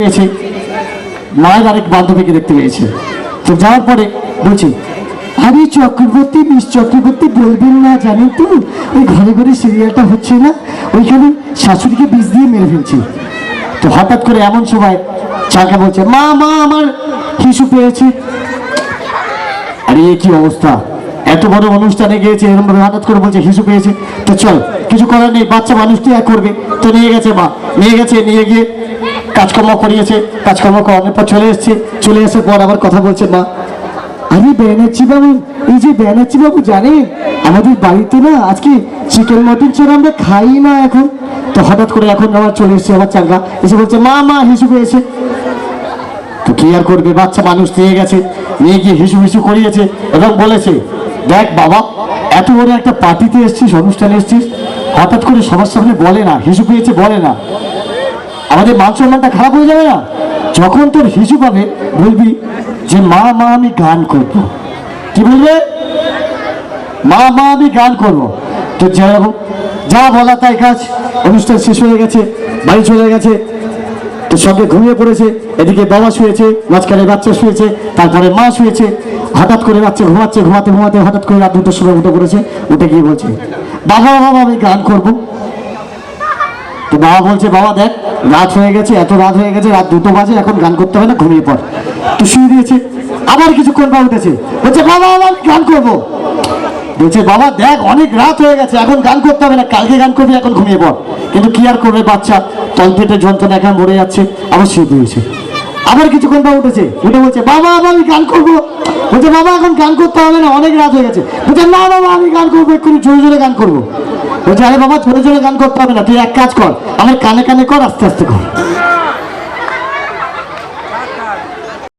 পেয়েছে, মায়ের আরেক বান্ধবীকে দেখতে পেয়েছে। তো যাওয়ার পরে বলছি, আরে চক্রবর্তী, মিস চক্রবর্তী বলবেন না, জানেন তো ওই ঘরে ঘরে সিরিয়ালটা হচ্ছে না, ওইখানে শাশুড়িকে বিষ দিয়ে মেরে ফেলছে। তো হঠাৎ করে এমন সময় চাকা বলছে, মা মা আমার হিসু পেয়েছে। আরে কি অবস্থা, এত বড় অনুষ্ঠানে গিয়েছে, এরকম ভাবে হঠাৎ করে বলছে হিসু পেয়েছে। তো চল, কিছু করার নেই, বাচ্চা মানুষটি এক করবে। তো নিয়ে গেছে মা, নিয়ে গিয়ে কাজকর্ম করিয়েছে, কাজকর্ম করানোর পর চলে আসার পর আবার কথা বলছে মা, আরে ব্যানার্জি বাবু, এই যে ব্যানার্জি বাবু জানেন আমাদের বাড়িতে না আজকে চিকেন মটন ছাড়া আমরা খাই না এখন। তো হঠাৎ করে এখন আবার চলে এসছে আমার চাঙ্গা, এসে বলছে মা মা হিসু পেয়েছে। তো কি আর করবে, বাচ্চা মানুষ নিয়ে গেছে, নিয়ে গিয়ে হিসু করিয়েছে এবং বলেছে, দেখ বাবা, এত বড় একটা পার্টিতে এসছিস, অনুষ্ঠানে এসছিস, হঠাৎ করে সবার সামনে বলে না হিসু পেয়েছে, বলে না, আমাদের মান সম্মানটা খারাপ হয়ে যাবে না? যখন তোর হিসু পাবে বলবি যে মা মা আমি গান করব। কি বলবে? মা মা আমি গান করব। তো যাই হোক, যা বলা তাই কাজ, অনুষ্ঠান শেষ হয়ে গেছে, বাড়ি চলে গেছে। তো সঙ্গে ঘুমিয়ে পড়েছে, এদিকে বাবা শুয়েছে, মাঝখানে বাচ্চা শুয়েছে, তারপরে মা শুয়েছে। হঠাৎ করে বাচ্চা ঘুমাতে হঠাৎ করে রাত 2টার সময় উঠে পড়েছে, উঠে গিয়ে বলছে, বাবা আমি গান করব। তো বাবা বলছে, বাবা দেখ রাত হয়ে গেছে, এত রাত হয়ে গেছে, রাত 2টো বাজে, এখন গান করতে হবে না, ঘুমিয়ে পড়। তো শুয়ে দিয়েছে। আবার কিছুক্ষণ পর উঠেছে, বলছে বাবা আমি গান করব। বলছে, বাবা দেখ অনেক রাত হয়ে গেছে, এখন গান করতে হবে না, কালকে গান করবি, এখন ঘুমিয়ে পড়। কিন্তু কি আর করবে, বাচ্চা তলপেটে যন্ত্রণা এখন মরে যাচ্ছে, আবার শুয়ে দিয়েছে। আবার কিছুক্ষণ পর উঠে বলছে, বাবা আমি গান করবো। বলছে, বাবা এখন গান করতে হবে না, অনেক রাত হয়ে গেছে। বলছে, না বাবা আমি গান করবো, এক্ষুনি জোরে গান করবো। বলছে, আরে বাবা জোরে গান করতে হবে না, তুই এক কাজ কর, আমার কানে কর, আস্তে আস্তে কর।